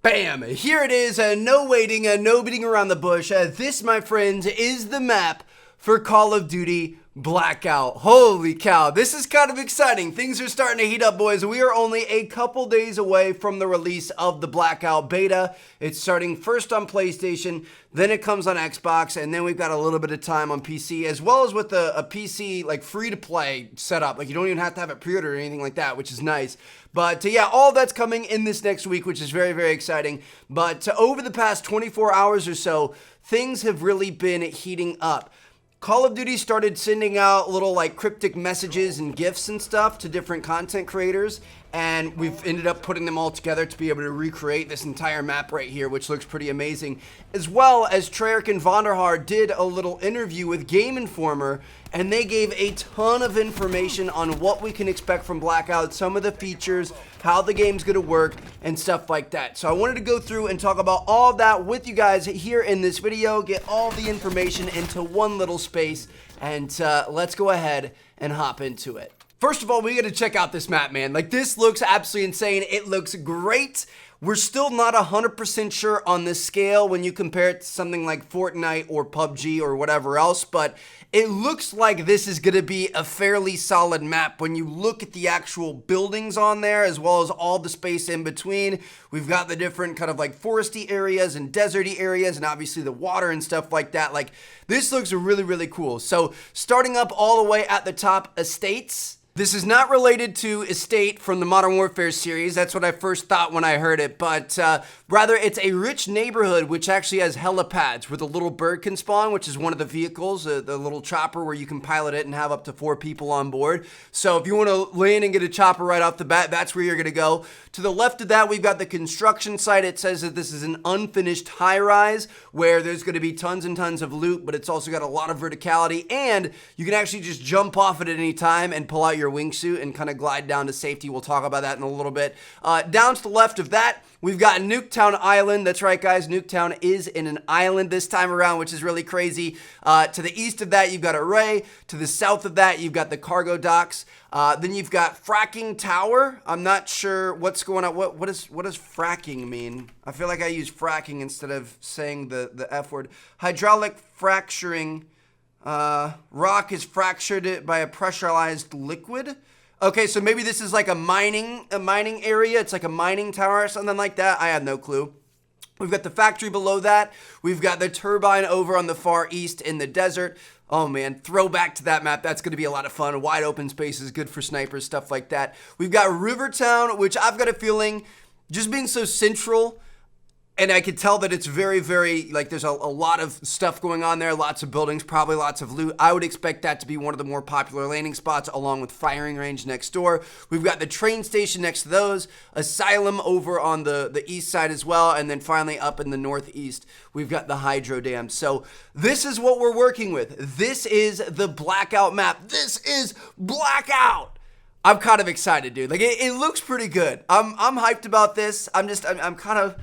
Bam! Here it is, no waiting, no beating around the bush. This, my friends, is the map for Call of Duty Blackout. Holy cow, this is kind of exciting. Things are starting to heat up, boys. We are only a couple days away from the release of the Blackout beta. It's starting first on PlayStation, then it comes on Xbox, and then we've got a little bit of time on PC, as well as with a PC like free-to-play setup. Like, you don't even have to have it pre-ordered or anything like that, which is nice. But yeah, all that's coming in this next week, which is very, very exciting. But over the past 24 hours or so, things have really been heating up. Call of Duty started sending out little like cryptic messages and GIFs and stuff to different content creators, and we've ended up putting them all together to be able to recreate this entire map right here, which looks pretty amazing. As well as Treyarch and Vonderhaar did a little interview with Game Informer, and they gave a ton of information on what we can expect from Blackout, some of the features, how the game's gonna work, and stuff like that. So I wanted to go through and talk about all of that with you guys here in this video, get all the information into one little space, and let's go ahead and hop into it. First of all, we gotta check out this map, man. Like, this looks absolutely insane. It looks great. We're still not 100% sure on the scale when you compare it to something like Fortnite or PUBG or whatever else, but it looks like this is gonna be a fairly solid map when you look at the actual buildings on there, as well as all the space in between. We've got the different kind of like foresty areas and deserty areas, and obviously the water and stuff like that. Like, this looks really, really cool. So starting up all the way at the top, estates. This is not related to Estate from the Modern Warfare series. That's what I first thought when I heard it, but rather it's a rich neighborhood which actually has helipads where the little bird can spawn, which is one of the vehicles, the little chopper where you can pilot it and have up to 4 people on board. So if you want to land and get a chopper right off the bat, that's where you're going to go. To the left of that, we've got the construction site. It says that this is an unfinished high-rise where there's going to be tons and tons of loot, but it's also got a lot of verticality, and you can actually just jump off it at any time and pull out your wingsuit and kind of glide down to safety. We'll talk about that in a little bit. Down to the left of that, we've got Nuketown Island. That's right, guys. Nuketown is in an island this time around, which is really crazy. To the east of that, you've got Array. To the south of that, you've got the cargo docks. Then you've got Fracking Tower. I'm not sure what's going on. What does fracking mean? I feel like I use fracking instead of saying the F word. Hydraulic fracturing. Rock is fractured by a pressurized liquid. Okay, so maybe this is like a mining area. It's like a mining tower or something like that. I have no clue. We've got the factory below that. We've got the turbine over on the far east in the desert. Oh man, throwback to that map. That's going to be a lot of fun. Wide open spaces, good for snipers, stuff like that. We've got Rivertown, which I've got a feeling, just being so central, and I could tell that it's very, very, like, there's a lot of stuff going on there, lots of buildings, probably lots of loot. I would expect that to be one of the more popular landing spots, along with firing range next door. We've got the train station next to those, Asylum over on the east side as well, and then finally up in the northeast, we've got the hydro dam. So this is what we're working with. This is the Blackout map. This is Blackout! I'm kind of excited, dude. Like, it looks pretty good. I'm hyped about this. I'm kind of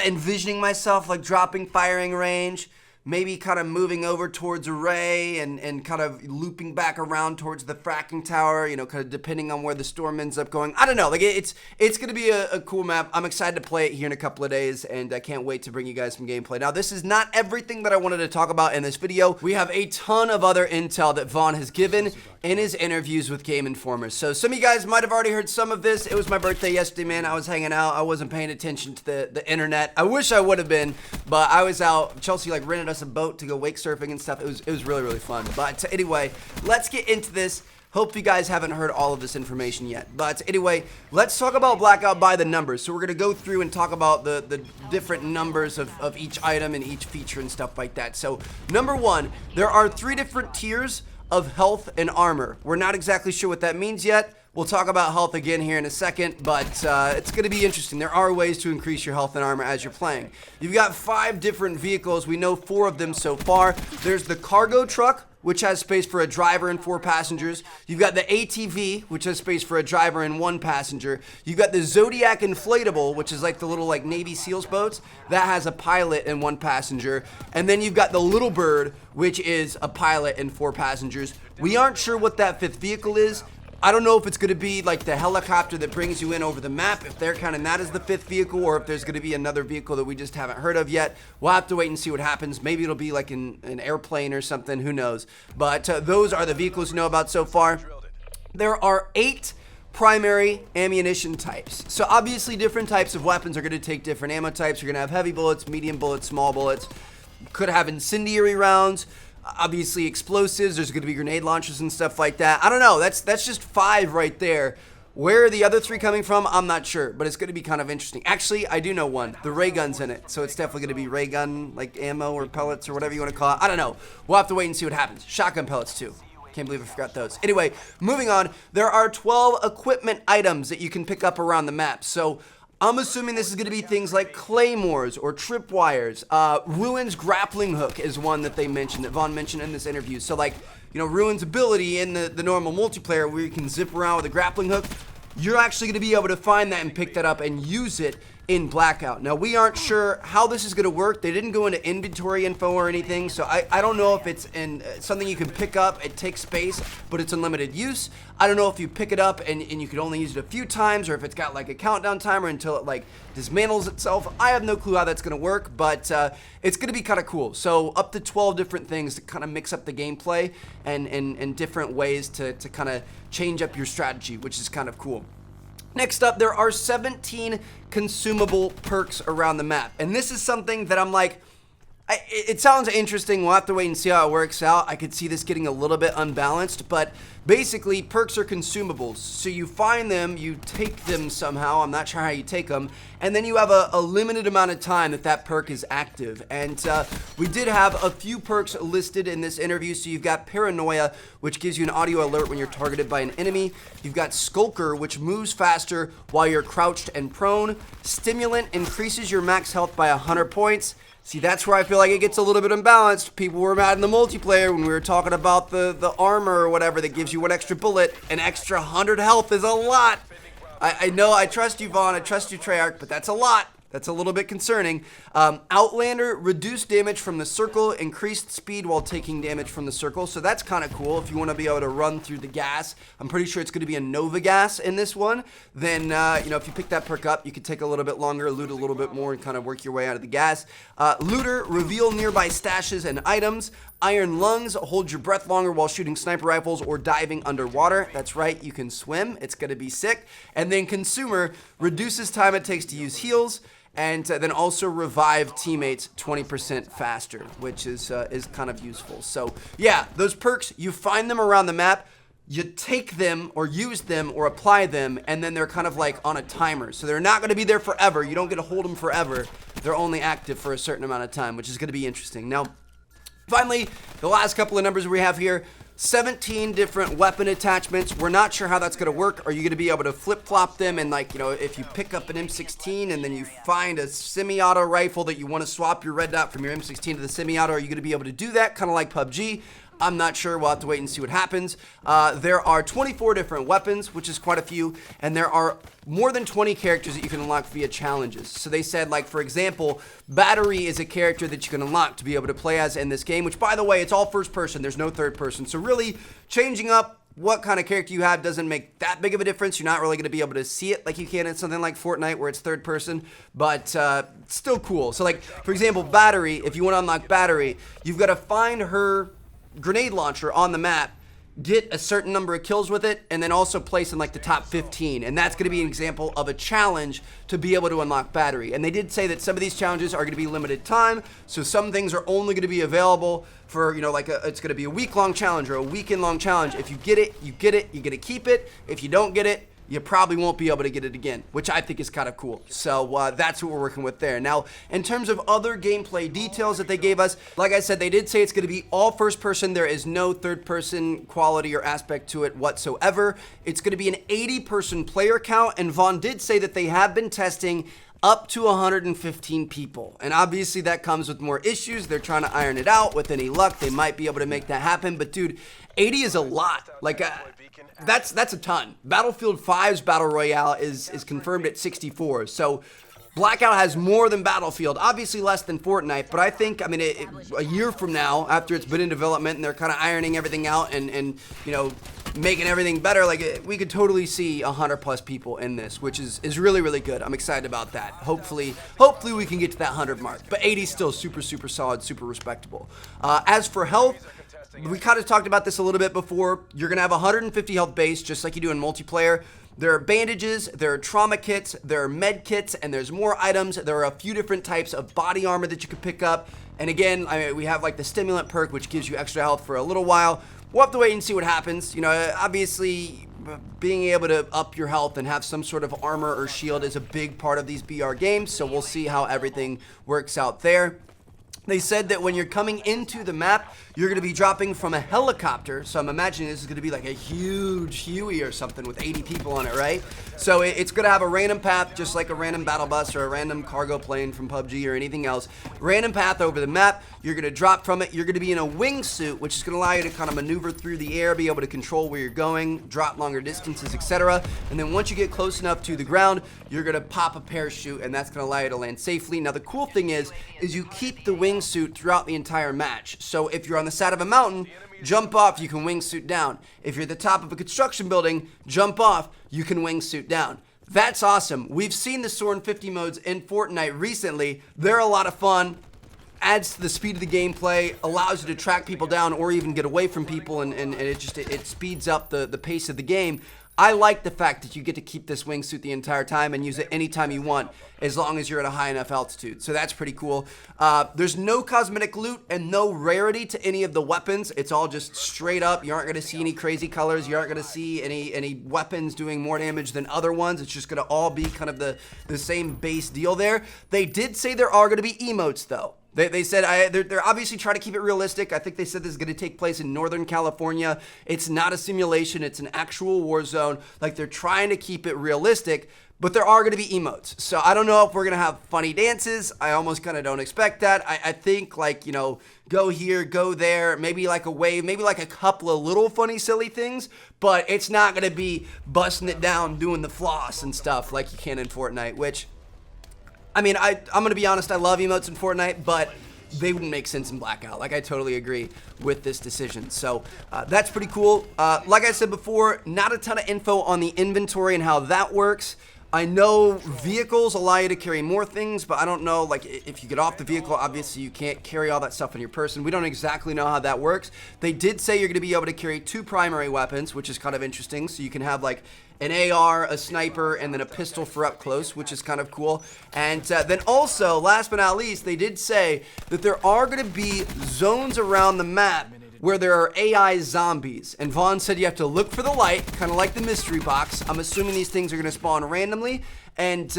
envisioning myself like dropping firing range, maybe kind of moving over towards Array and kind of looping back around towards the Fracking Tower, you know, kind of depending on where the storm ends up going. I don't know, like it's going to be a cool map. I'm excited to play it here in a couple of days, and I can't wait to bring you guys some gameplay. Now, this is not everything that I wanted to talk about in this video. We have a ton of other intel that Vaughn has given in his interviews with Game Informer. So some of you guys might have already heard some of this. It was my birthday yesterday, man. I was hanging out. I wasn't paying attention to the internet. I wish I would have been, but I was out. Chelsea like rented us a boat to go wake surfing and stuff. It was really, really fun. But anyway, let's get into this. Hope you guys haven't heard all of this information yet. But anyway, let's talk about Blackout by the numbers. So we're going to go through and talk about the different numbers of each item and each feature and stuff like that. So number one, there are 3 different tiers of health and armor. We're not exactly sure what that means yet. We'll talk about health again here in a second, but it's going to be interesting. There are ways to increase your health and armor as you're playing. You've got 5 different vehicles. We know 4 of them so far. There's the cargo truck, which has space for a driver and 4 passengers. You've got the ATV, which has space for a driver and 1 passenger. You've got the Zodiac Inflatable, which is like the little like Navy SEALs boats. That has a pilot and 1 passenger. And then you've got the Little Bird, which is a pilot and 4 passengers. We aren't sure what that 5th vehicle is. I don't know if it's going to be like the helicopter that brings you in over the map, if they're counting that as the 5th vehicle, or if there's going to be another vehicle that we just haven't heard of yet. We'll have to wait and see what happens. Maybe it'll be like an airplane or something, who knows. But those are the vehicles you know about so far. There are 8 primary ammunition types. So obviously different types of weapons are going to take different ammo types. You're going to have heavy bullets, medium bullets, small bullets. Could have incendiary rounds. Obviously explosives, there's going to be grenade launchers and stuff like that. I don't know, that's just 5 right there. Where are the other 3 coming from? I'm not sure, but it's going to be kind of interesting. Actually, I do know one. The ray gun's in it, so it's definitely going to be ray gun, like ammo or pellets or whatever you want to call it. I don't know. We'll have to wait and see what happens. Shotgun pellets too. Can't believe I forgot those. Anyway, moving on, there are 12 equipment items that you can pick up around the map. So I'm assuming this is going to be things like claymores or tripwires. Ruin's grappling hook is one that they mentioned, that Vaughn mentioned in this interview. So like, you know, Ruin's ability in the normal multiplayer where you can zip around with a grappling hook, you're actually going to be able to find that and pick that up and use it in Blackout. Now, we aren't sure how this is going to work. They didn't go into inventory info or anything, so I don't know if it's in something you can pick up. It takes space, but it's unlimited use. I don't know if you pick it up and you can only use it a few times, or if it's got like a countdown timer until it like dismantles itself. I have no clue how that's going to work, but it's going to be kind of cool. So up to 12 different things to kind of mix up the gameplay and different ways to kind of change up your strategy, which is kind of cool. Next up, there are 17 consumable perks around the map. And this is something that I'm like, it sounds interesting. We'll have to wait and see how it works out. I could see this getting a little bit unbalanced, but basically perks are consumables. So you find them, you take them somehow. I'm not sure how you take them. And then you have a limited amount of time that perk is active. And we did have a few perks listed in this interview. So you've got Paranoia, which gives you an audio alert when you're targeted by an enemy. You've got Skulker, which moves faster while you're crouched and prone. Stimulant increases your max health by 100 points. See, that's where I feel like it gets a little bit unbalanced. People were mad in the multiplayer when we were talking about the armor or whatever that gives you 1 extra bullet. An extra 100 health is a lot. I know, I trust you, Vaughn. I trust you, Treyarch, but that's a lot. That's a little bit concerning. Outlander, reduced damage from the circle, increased speed while taking damage from the circle. So that's kind of cool if you want to be able to run through the gas. I'm pretty sure it's going to be a Nova gas in this one. Then, you know, if you pick that perk up, you could take a little bit longer, loot a little bit more, and kind of work your way out of the gas. Looter, reveal nearby stashes and items. Iron Lungs, hold your breath longer while shooting sniper rifles or diving underwater. That's right, you can swim. It's going to be sick. And then Consumer, reduces time it takes to use heals. And then also revive teammates 20% faster, which is kind of useful. So yeah, those perks, you find them around the map, you take them or use them or apply them, and then they're kind of like on a timer. So they're not going to be there forever. You don't get to hold them forever. They're only active for a certain amount of time, which is going to be interesting. Now, finally, the last couple of numbers we have here, 17 different weapon attachments. We're not sure how that's going to work. Are you going to be able to flip-flop them? And like, you know, if you pick up an M16 and then you find a semi-auto rifle that you want to swap your red dot from your M16 to the semi-auto, are you going to be able to do that? Kind of like PUBG. I'm not sure. We'll have to wait and see what happens. There are 24 different weapons, which is quite a few, and there are more than 20 characters that you can unlock via challenges. So they said, like, for example, Battery is a character that you can unlock to be able to play as in this game, which, by the way, it's all first person. There's no third person. So really, changing up what kind of character you have doesn't make that big of a difference. You're not really going to be able to see it like you can in something like Fortnite where it's third person, but still cool. So, like, for example, Battery, if you want to unlock Battery, you've got to find her grenade launcher on the map, get a certain number of kills with it, and then also place in like the top 15. And that's going to be an example of a challenge to be able to unlock Battery. And they did say that some of these challenges are going to be limited time, so some things are only going to be available for, you know, like it's going to be a week-long challenge or a weekend-long challenge. If you get it, you get it, you get to keep it. If you don't get it, you probably won't be able to get it again, which I think is kind of cool. So that's what we're working with there. Now, in terms of other gameplay details that they gave us, like I said, they did say it's going to be all first person. There is no third person quality or aspect to it whatsoever. It's going to be an 80-person player count, and Vaughn did say that they have been testing up to 115 people. And obviously that comes with more issues. They're trying to iron it out. With any luck, they might be able to make that happen. But dude, 80 is a lot. Like, that's a ton. Battlefield 5's Battle Royale is confirmed at 64. So Blackout has more than Battlefield, obviously less than Fortnite, but I think, I mean, a year from now, after it's been in development and they're kind of ironing everything out and you know, making everything better, like, we could totally see 100+ people in this, which is really, really good. I'm excited about that. Hopefully we can get to that 100 mark, but 80 is still super, super solid, super respectable. As for health, we kind of talked about this a little bit before. You're going to have 150 health base, just like you do in multiplayer. There are bandages, there are trauma kits, there are med kits, and there's more items. There are a few different types of body armor that you can pick up. And again, I mean, we have like the stimulant perk, which gives you extra health for a little while. We'll have to wait and see what happens. You know, obviously, being able to up your health and have some sort of armor or shield is a big part of these BR games, so we'll see how everything works out there. They said that when you're coming into the map, you're going to be dropping from a helicopter. So I'm imagining this is going to be like a huge Huey or something with 80 people on it, right? So it's going to have a random path, just like a random battle bus or a random cargo plane from PUBG or anything else. Random path over the map. You're going to drop from it. You're going to be in a wingsuit, which is going to allow you to kind of maneuver through the air, be able to control where you're going, drop longer distances, etc. And then once you get close enough to the ground, you're going to pop a parachute, and that's going to allow you to land safely. Now, the cool thing is you keep the wingsuit throughout the entire match. So if you're on the side of a mountain, jump off, you can wingsuit down. If you're at the top of a construction building, jump off, you can wingsuit down. That's awesome. We've seen the Soarin' 50 modes in Fortnite recently. They're a lot of fun. Adds to the speed of the gameplay, allows you to track people down or even get away from people, and it speeds up the pace of the game. I like the fact that you get to keep this wingsuit the entire time and use it anytime you want, as long as you're at a high enough altitude. So that's pretty cool. There's no cosmetic loot and no rarity to any of the weapons. It's all just straight up. You aren't going to see any crazy colors. You aren't going to see any weapons doing more damage than other ones. It's just going to all be kind of the same base deal there. They did say there are going to be emotes, though. They said they're obviously trying to keep it realistic. I think they said this is going to take place in Northern California. It's not a simulation. It's an actual war zone. Like, they're trying to keep it realistic, but there are going to be emotes. So I don't know if we're going to have funny dances. I almost kind of don't expect that. I think, like, you know, go here, go there, maybe like a wave, maybe like a couple of little funny, silly things, but it's not going to be busting it down, doing the floss and stuff like you can in Fortnite, which... I mean, I'm going to be honest, I love emotes in Fortnite, but they wouldn't make sense in Blackout. Like, I totally agree with this decision. So, that's pretty cool. Like I said before, not a ton of info on the inventory and how that works. I know vehicles allow you to carry more things, but I don't know, like, if you get off the vehicle, obviously you can't carry all that stuff in your person. We don't exactly know how that works. They did say you're going to be able to carry 2 primary weapons, which is kind of interesting. So you can have, like, an AR, a sniper, and then a pistol for up close, which is kind of cool. And then also, last but not least, they did say that there are going to be zones around the map where there are AI zombies. And Vaughn said you have to look for the light, kind of like the mystery box. I'm assuming these things are going to spawn randomly. And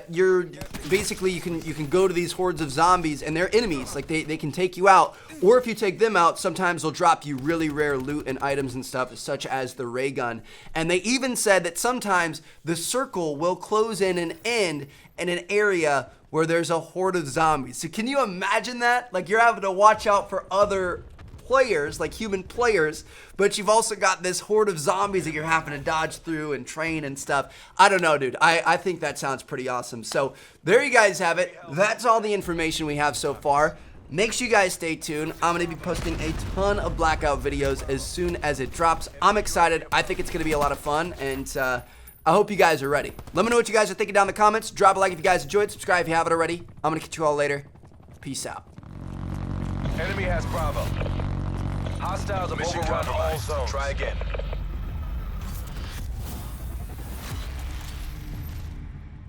you're basically, you can go to these hordes of zombies, and they're enemies. Like, they can take you out. Or if you take them out, sometimes they'll drop you really rare loot and items and stuff, such as the ray gun. And they even said that sometimes the circle will close in and end in an area where there's a horde of zombies. So can you imagine that? Like, you're having to watch out for other players, like human players, but you've also got this horde of zombies that you're having to dodge through and train and stuff. I don't know, dude. I think that sounds pretty awesome. So there you guys have it. That's all the information we have so far. Make sure you guys stay tuned. I'm going to be posting a ton of Blackout videos as soon as it drops. I'm excited. I think it's going to be a lot of fun, and I hope you guys are ready. Let me know what you guys are thinking down in the comments. Drop a like if you guys enjoyed. Subscribe if you haven't already. I'm going to catch you all later. Peace out. Enemy has Bravo. Hostiles have overrun all zones. Try again.